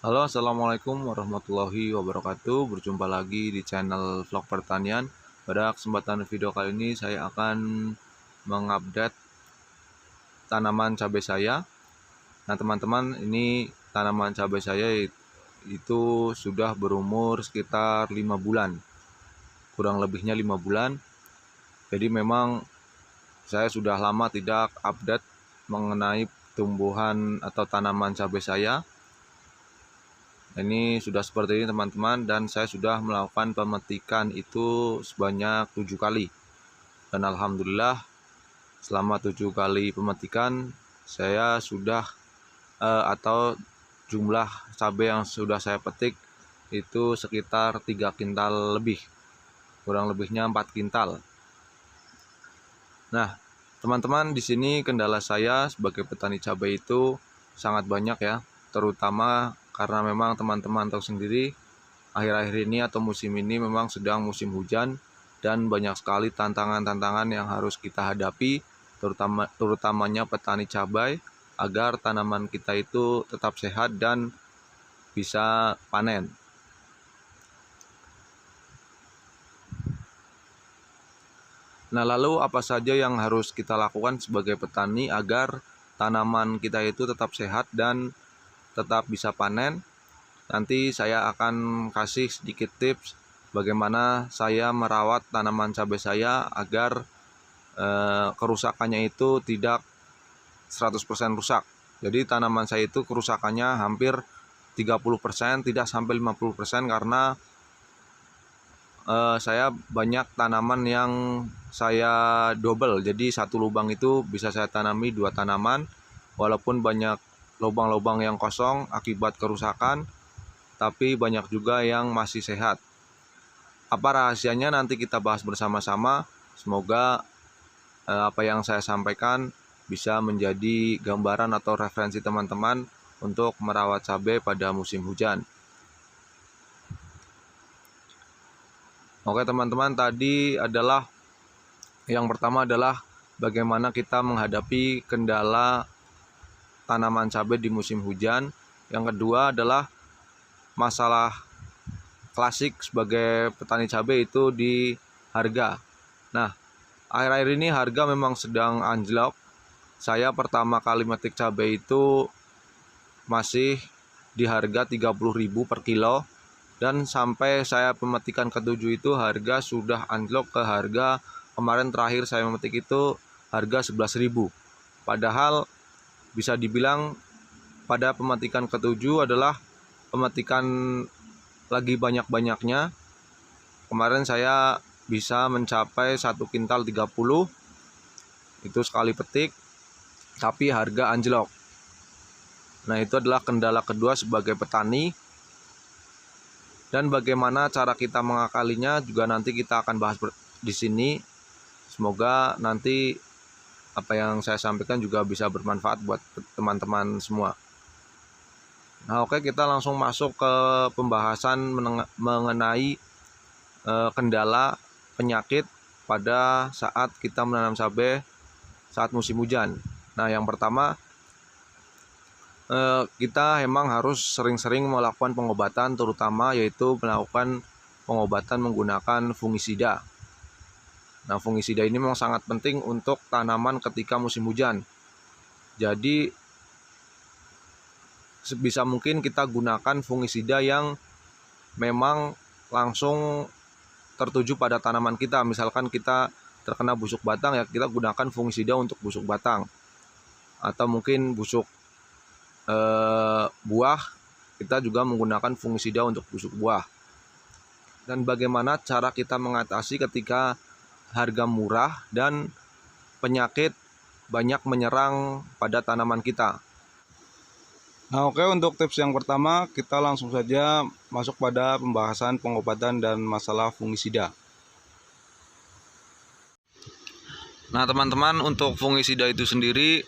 Halo, assalamualaikum warahmatullahi wabarakatuh. Berjumpa lagi di channel vlog pertanian. Pada kesempatan video kali ini saya akan mengupdate tanaman cabai saya. Nah, teman-teman, ini tanaman cabai saya itu sudah berumur sekitar 5 bulan, kurang lebihnya 5 bulan. Jadi memang saya sudah lama tidak update mengenai tumbuhan atau tanaman cabai saya. Ini sudah seperti ini teman-teman, dan saya sudah melakukan pemetikan itu sebanyak 7 kali. Dan alhamdulillah selama 7 kali pemetikan saya sudah atau jumlah cabai yang sudah saya petik itu sekitar 3 kintal lebih. Kurang lebihnya 4 kintal. Nah, teman-teman, di sini kendala saya sebagai petani cabai itu sangat banyak ya, terutama karena memang teman-teman tahu sendiri akhir-akhir ini atau musim ini memang sedang musim hujan dan banyak sekali tantangan-tantangan yang harus kita hadapi, terutamanya petani cabai agar tanaman kita itu tetap sehat dan bisa panen. Nah, lalu apa saja yang harus kita lakukan sebagai petani agar tanaman kita itu tetap sehat dan tetap bisa panen? Nanti saya akan kasih sedikit tips bagaimana saya merawat tanaman cabai saya agar kerusakannya itu tidak 100% rusak. Jadi tanaman saya itu kerusakannya hampir 30%, tidak sampai 50%, karena saya banyak tanaman yang saya double. Jadi satu lubang itu bisa saya tanami 2 tanaman, walaupun banyak lubang-lubang yang kosong akibat kerusakan, tapi banyak juga yang masih sehat. Apa rahasianya nanti kita bahas bersama-sama. Semoga apa yang saya sampaikan bisa menjadi gambaran atau referensi teman-teman untuk merawat cabai pada musim hujan. Oke teman-teman, tadi adalah yang pertama adalah bagaimana kita menghadapi kendala tanaman cabai di musim hujan. Yang kedua adalah masalah klasik sebagai petani cabai itu di harga. Nah, akhir-akhir ini harga memang sedang anjlok. Saya pertama kali metik cabai itu masih di harga 30.000 per kilo, dan sampai saya pemetikan ke-7 itu harga sudah anjlok ke harga kemarin terakhir saya memetik itu harga 11.000. Padahal bisa dibilang pada pemetikan ke-7 adalah pemetikan lagi banyak-banyaknya. Kemarin saya bisa mencapai 1 kintal 30 itu sekali petik, tapi harga anjlok. Nah, itu adalah kendala kedua sebagai petani. Dan bagaimana cara kita mengakalinya juga nanti kita akan bahas di sini. Semoga nanti apa yang saya sampaikan juga bisa bermanfaat buat teman-teman semua. Nah, oke, kita langsung masuk ke pembahasan mengenai kendala penyakit pada saat kita menanam cabai saat musim hujan. Nah, yang pertama, kita memang harus sering-sering melakukan pengobatan, terutama yaitu melakukan pengobatan menggunakan fungisida. Nah, fungisida ini memang sangat penting untuk tanaman ketika musim hujan. Jadi sebisa mungkin kita gunakan fungisida yang memang langsung tertuju pada tanaman kita. Misalkan kita terkena busuk batang, ya kita gunakan fungisida untuk busuk batang. Atau mungkin busuk buah, kita juga menggunakan fungisida untuk busuk buah. Dan bagaimana cara kita mengatasi ketika harga murah dan penyakit banyak menyerang pada tanaman kita. Nah, oke, untuk tips yang pertama kita langsung saja masuk pada pembahasan pengobatan dan masalah fungisida. Nah, teman-teman, untuk fungisida itu sendiri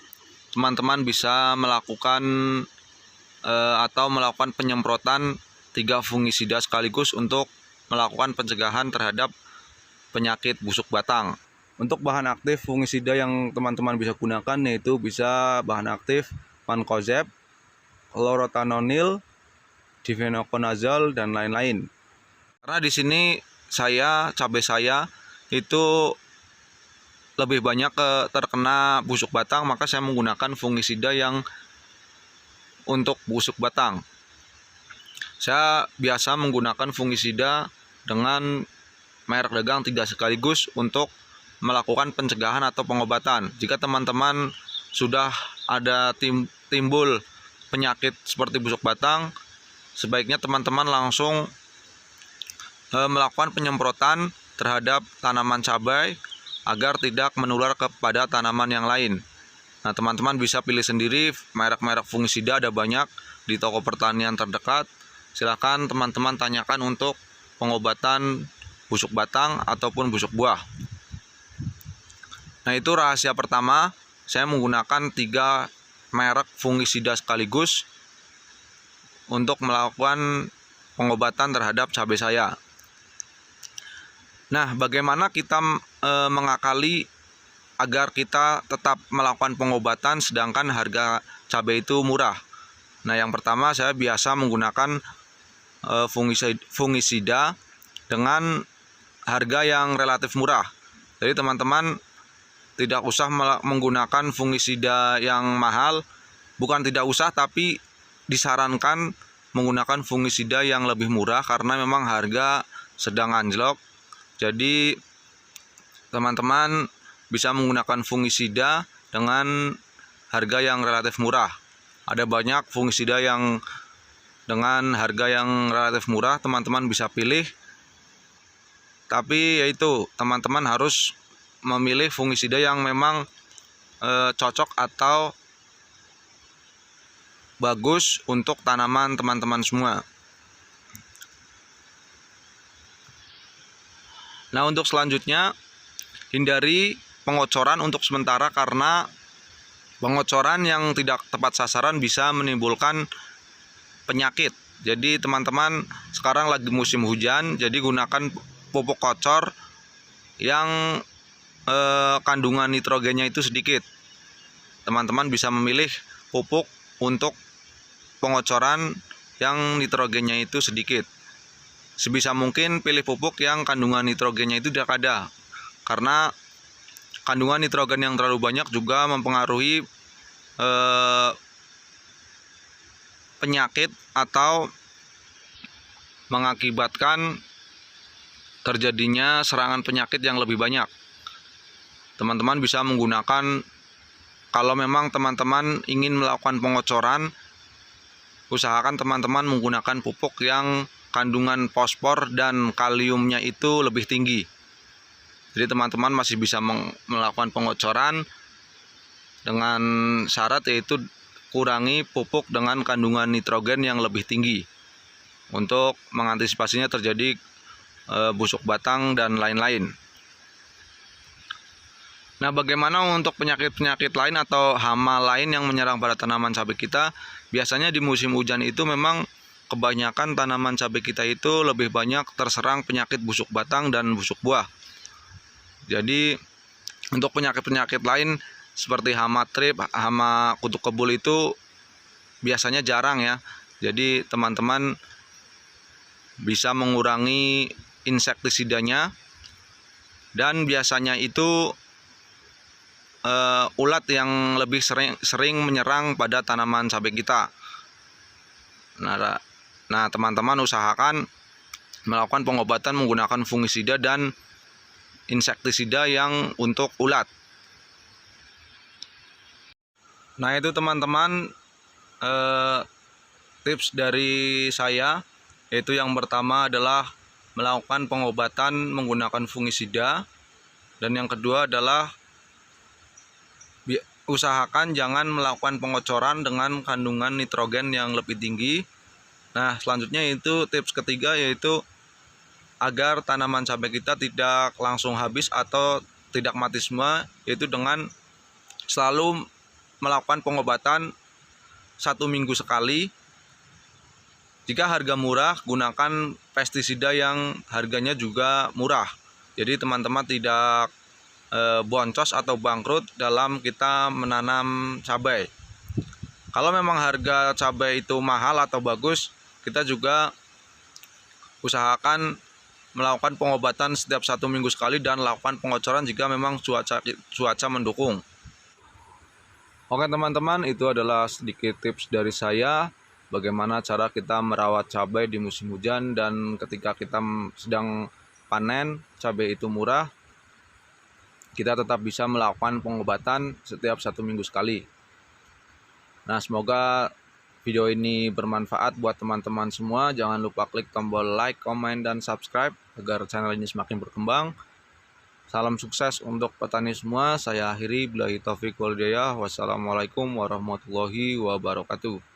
teman-teman bisa melakukan atau melakukan penyemprotan 3 fungisida sekaligus untuk melakukan pencegahan terhadap penyakit busuk batang. Untuk bahan aktif fungisida yang teman-teman bisa gunakan yaitu bisa bahan aktif mancozeb, chlorothalonil, difenokonazol dan lain-lain. Karena di sini cabai saya itu lebih banyak terkena busuk batang, maka saya menggunakan fungisida yang untuk busuk batang. Saya biasa menggunakan fungisida dengan merek dagang 3 sekaligus untuk melakukan pencegahan atau pengobatan. Jika teman-teman sudah ada timbul penyakit seperti busuk batang, sebaiknya teman-teman langsung melakukan penyemprotan terhadap tanaman cabai agar tidak menular kepada tanaman yang lain. Nah, teman-teman bisa pilih sendiri merek-merek fungisida, ada banyak di toko pertanian terdekat. Silakan teman-teman tanyakan untuk pengobatan busuk batang ataupun busuk buah. Nah, itu rahasia pertama, saya menggunakan 3 merek fungisida sekaligus untuk melakukan pengobatan terhadap cabai saya. Nah, bagaimana kita mengakali agar kita tetap melakukan pengobatan sedangkan harga cabai itu murah? Nah, yang pertama saya biasa menggunakan fungisida dengan harga yang relatif murah. Jadi teman-teman tidak usah menggunakan fungisida yang mahal, bukan tidak usah, tapi disarankan menggunakan fungisida yang lebih murah karena memang harga sedang anjlok. Jadi teman-teman bisa menggunakan fungisida dengan harga yang relatif murah. Ada banyak fungisida yang dengan harga yang relatif murah, teman-teman bisa pilih. Tapi yaitu teman-teman harus memilih fungisida yang memang cocok atau bagus untuk tanaman teman-teman semua. Nah, untuk selanjutnya hindari pengocoran untuk sementara karena pengocoran yang tidak tepat sasaran bisa menimbulkan penyakit. Jadi teman-teman sekarang lagi musim hujan, jadi gunakan pupuk kocor yang kandungan nitrogennya itu sedikit. Teman-teman bisa memilih pupuk untuk pengocoran yang nitrogennya itu sedikit. Sebisa mungkin pilih pupuk yang kandungan nitrogennya itu tidak ada, karena kandungan nitrogen yang terlalu banyak juga mempengaruhi penyakit atau mengakibatkan terjadinya serangan penyakit yang lebih banyak. Teman-teman bisa menggunakan, kalau memang teman-teman ingin melakukan pengocoran, usahakan teman-teman menggunakan pupuk yang kandungan fosfor dan kaliumnya itu lebih tinggi. Jadi teman-teman masih bisa melakukan pengocoran dengan syarat yaitu kurangi pupuk dengan kandungan nitrogen yang lebih tinggi untuk mengantisipasinya terjadi busuk batang dan lain-lain. Nah, bagaimana untuk penyakit-penyakit lain atau hama lain yang menyerang pada tanaman cabai kita? Biasanya di musim hujan itu memang kebanyakan tanaman cabai kita itu lebih banyak terserang penyakit busuk batang dan busuk buah. Jadi untuk penyakit-penyakit lain seperti hama trip, hama kutu kebul itu biasanya jarang ya. Jadi teman-teman bisa mengurangi insektisidanya, dan biasanya itu ulat yang lebih sering menyerang pada tanaman cabai kita. Nah, teman-teman usahakan melakukan pengobatan menggunakan fungisida dan insektisida yang untuk ulat. Nah, itu teman-teman tips dari saya, yaitu yang pertama adalah melakukan pengobatan menggunakan fungisida, dan yang kedua adalah usahakan jangan melakukan pengocoran dengan kandungan nitrogen yang lebih tinggi. Nah, selanjutnya itu tips ketiga, yaitu agar tanaman cabai kita tidak langsung habis atau tidak mati semua, yaitu dengan selalu melakukan pengobatan 1 minggu sekali. Jika harga murah, gunakan pestisida yang harganya juga murah. Jadi teman-teman tidak boncos atau bangkrut dalam kita menanam cabai. Kalau memang harga cabai itu mahal atau bagus, kita juga usahakan melakukan pengobatan setiap 1 minggu sekali dan lakukan pengocoran jika memang cuaca mendukung. Oke teman-teman, itu adalah sedikit tips dari saya bagaimana cara kita merawat cabai di musim hujan dan ketika kita sedang panen cabai itu murah, kita tetap bisa melakukan pengobatan setiap 1 minggu sekali. Nah, semoga video ini bermanfaat buat teman-teman semua. Jangan lupa klik tombol like, comment, dan subscribe agar channel ini semakin berkembang. Salam sukses untuk petani semua. Saya akhiri. Billahi taufiq wal hidayah. Wassalamualaikum warahmatullahi wabarakatuh.